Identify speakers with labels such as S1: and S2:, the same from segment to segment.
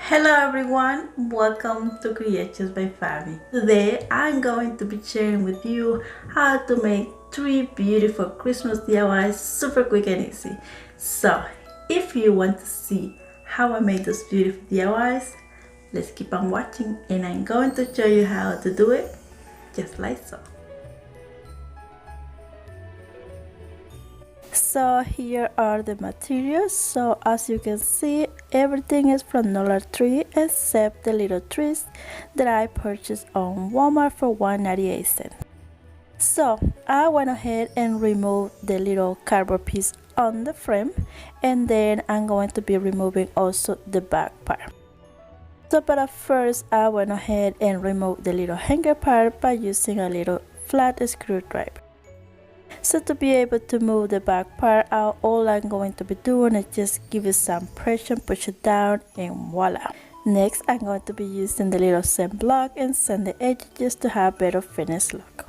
S1: Hello everyone, welcome to Creations by Fabi. Today I'm going to be sharing with you how to make 3 beautiful Christmas DIYs super quick and easy. So if you want to see how I made those beautiful DIYs, let's keep on watching and I'm going to show you how to do it just like so. So here are the materials. So as you can see, everything is from Dollar Tree except the little trees that I purchased on Walmart for $1.98. So I went ahead and removed the little cardboard piece on the frame, and then I'm going to be removing also the back part. So but at first I went ahead and removed the little hanger part by using a little flat screwdriver. So to be able to move the back part out, all I'm going to be doing is just give it some pressure, push it down, and voila. Next, I'm going to be using the little sand block and sand the edges just to have better finished look.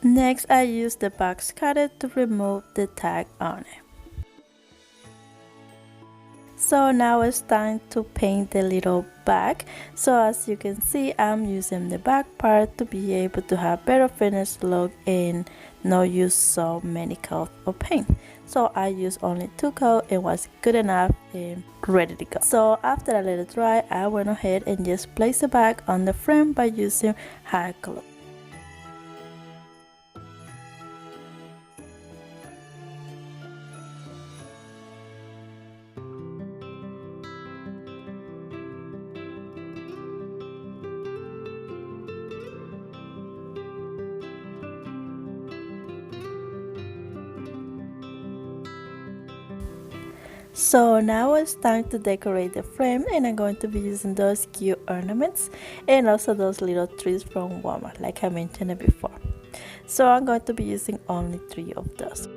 S1: Next, I use the box cutter to remove the tag on it. So now it's time to paint the little back. So as you can see, I'm using the back part to be able to have better finished look and not use so many coats of paint. So I used only 2 coats and was good enough and ready to go. So after I let it dry, I went ahead and just placed it back on the frame by using hot glue. So now it's time to decorate the frame, and I'm going to be using those cute ornaments and also those little trees from Walmart like I mentioned before. So I'm going to be using only 3 of those.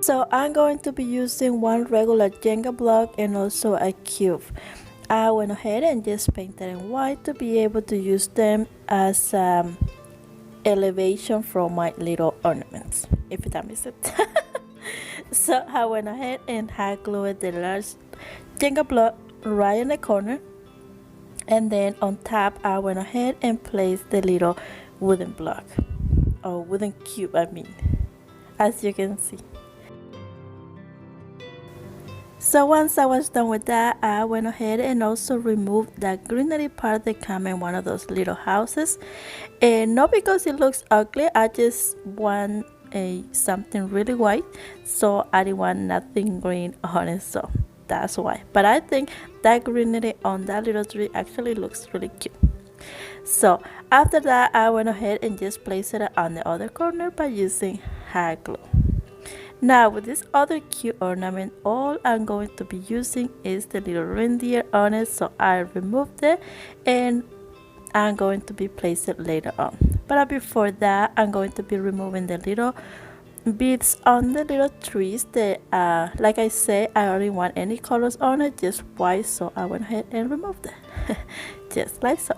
S1: So I'm going to be using 1 regular Jenga block and also a cube. I went ahead and just painted in white to be able to use them as elevation from my little ornaments, if that makes sense. So I went ahead and hot glued the large Jenga block right in the corner, and then on top I went ahead and placed the little wooden block, or wooden cube I mean, as you can see. So once I was done with that, I went ahead and also removed that greenery part that came in one of those little houses. And not because it looks ugly, I just want something really white, so I didn't want nothing green on it, so that's why. But I think that greenery on that little tree actually looks really cute. So after that, I went ahead and just placed it on the other corner by using hot glue. Now with this other cute ornament, all I'm going to be using is the little reindeer on it, so I removed it and I'm going to be placing it later on. But before that, I'm going to be removing the little beads on the little trees that like I said, I don't want any colors on it, just white, so I went ahead and removed it just like so.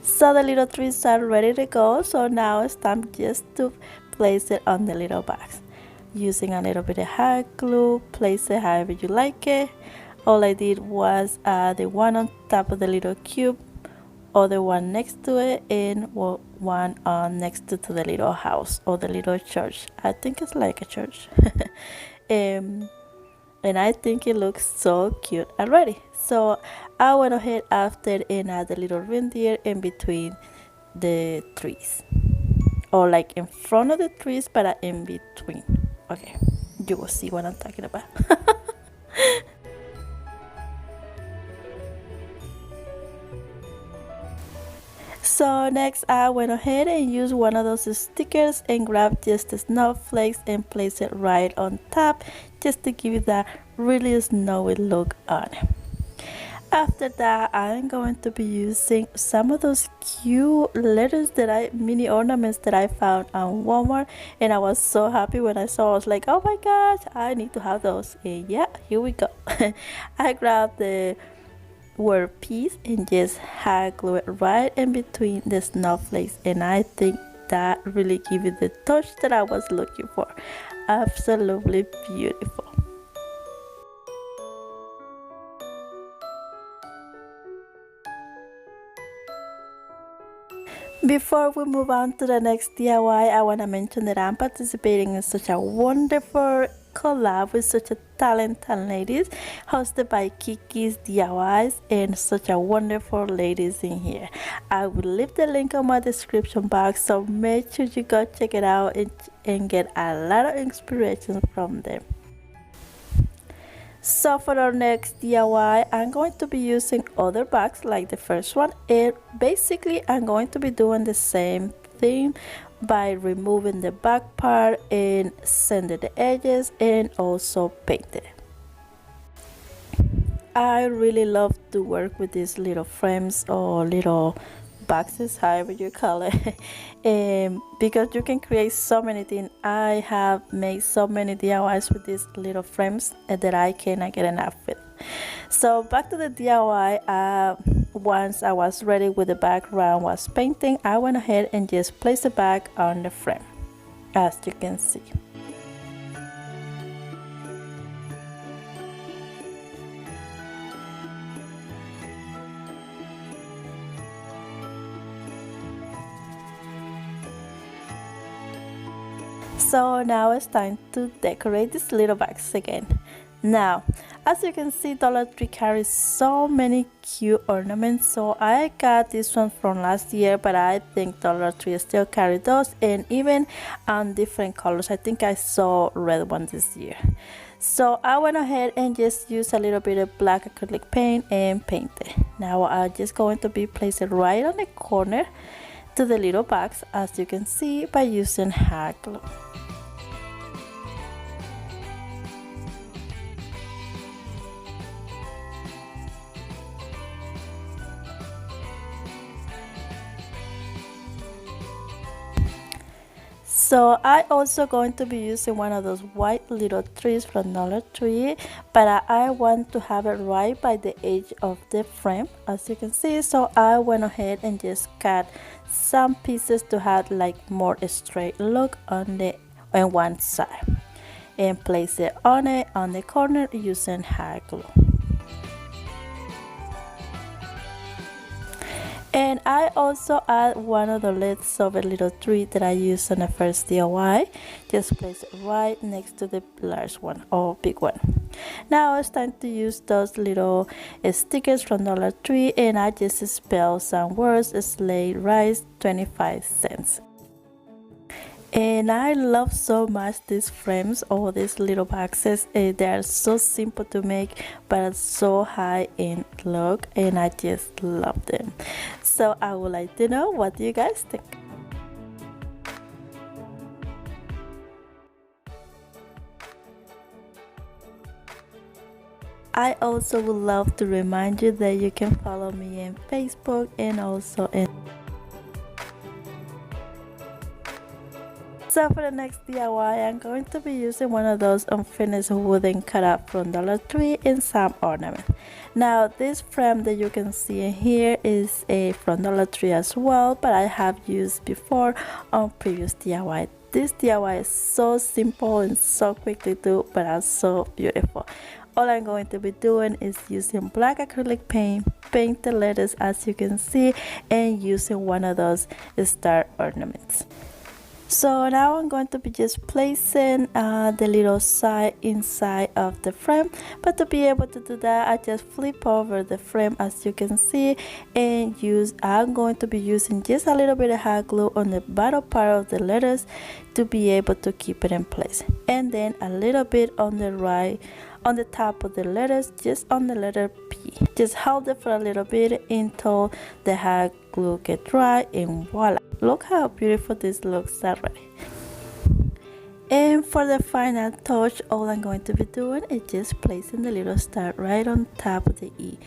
S1: So the little trees are ready to go, so now it's time just to place it on the little box using a little bit of hot glue. Place it however you like it. All I did was the one on top of the little cube, other one next to it, and one on next to the little house or the little church. I think it's like a church. And I think it looks so cute already. So I went ahead after and add the little reindeer in between the trees, or like in front of the trees but in between. Okay, you will see what I'm talking about. So next I went ahead and used one of those stickers and grabbed just the snowflakes and placed it right on top just to give it that really snowy look on it. After that, I'm going to be using some of those cute letters mini ornaments that I found on Walmart, and I was so happy when I saw. I was like, oh my gosh, I need to have those. And yeah, here we go. I grabbed the word piece and just hot glue it right in between the snowflakes, and I think that really give it the touch that I was looking for. Absolutely beautiful. Before we move on to the next DIY, I want to mention that I'm participating in such a wonderful collab with such a talented ladies, hosted by Kiki's DIYs, and such a wonderful ladies in here. I will leave the link on my description box, so make sure you go check it out and get a lot of inspiration from them. So for our next DIY, I'm going to be using other bags like the first one, and basically I'm going to be doing the same thing by removing the back part and sanding the edges and also paint it. I really love to work with these little frames or little boxes, however you call it, because you can create so many things. I have made so many DIYs with these little frames that I cannot get enough with. So back to the DIY, once I was ready with the background was painting, I went ahead and just placed the bag on the frame, as you can see. So now it's time to decorate these little bags again. Now, as you can see, Dollar Tree carries so many cute ornaments. So I got this one from last year, but I think Dollar Tree still carry those, and even on different colors. I think I saw red one this year. So I went ahead and just used a little bit of black acrylic paint and painted. Now I'm just going to be placing right on the corner to the little bags, as you can see, by using hot glue. So I also going to be using one of those white little trees from Dollar Tree, but I want to have it right by the edge of the frame, as you can see. So I went ahead and just cut some pieces to have like more straight look on one side, and place it on the corner using hot glue. And I also add one of the lids of a little tree that I used on the first DIY. Just place it right next to the large one or big one. Now it's time to use those little stickers from Dollar Tree, and I just spell some words: Slade Rice 25 cents. And I love so much these frames or these little boxes. They are so simple to make, but so high in look, and I just love them. So I would like to know, what do you guys think? I also would love to remind you that you can follow me on Facebook and also in. So for the next DIY, I'm going to be using one of those unfinished wooden cutout from Dollar Tree in some ornament. Now this frame that you can see in here is from Dollar Tree as well, but I have used before on previous DIY. This DIY is so simple and so quick to do, but also beautiful. All I'm going to be doing is using black acrylic paint the letters, as you can see, and using one of those star ornaments. So now I'm going to be just placing the little side inside of the frame, but to be able to do that, I just flip over the frame, as you can see, and I'm going to be using just a little bit of hot glue on the bottom part of the letters to be able to keep it in place, and then a little bit on the top of the letters, just on the letter P. Just hold it for a little bit until the hot glue get dry, and voila, look how beautiful this looks already. And for the final touch, all I'm going to be doing is just placing the little star right on top of the E.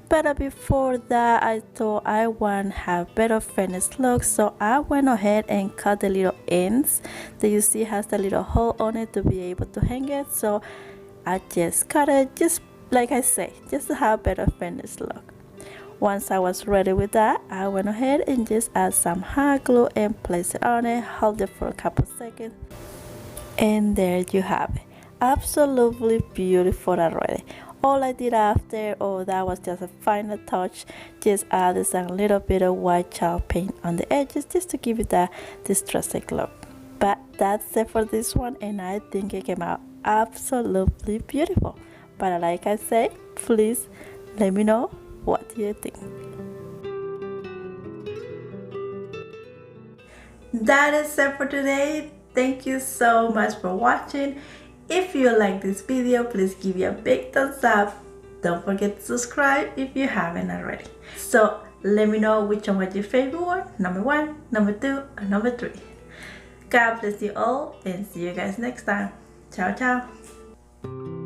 S1: But before that, I thought I want to have better finished look, so I went ahead and cut the little ends that you see has the little hole on it to be able to hang it. So I just cut it, just like I say, just to have better finished look. Once I was ready with that, I went ahead and just add some hot glue and place it on it, hold it for a couple seconds, and there you have it. Absolutely beautiful already. All I did after, oh, that was just a final touch, just added some little bit of white chalk paint on the edges just to give it that distressing look. But that's it for this one, and I think it came out absolutely beautiful. But like I say, please let me know what you think. That is it for today. Thank you so much for watching. If you like this video, please give me a big thumbs up. Don't forget to subscribe if you haven't already. So let me know which one was your favorite one, number 1, number 2, or number 3. God bless you all, and see you guys next time. Ciao, ciao.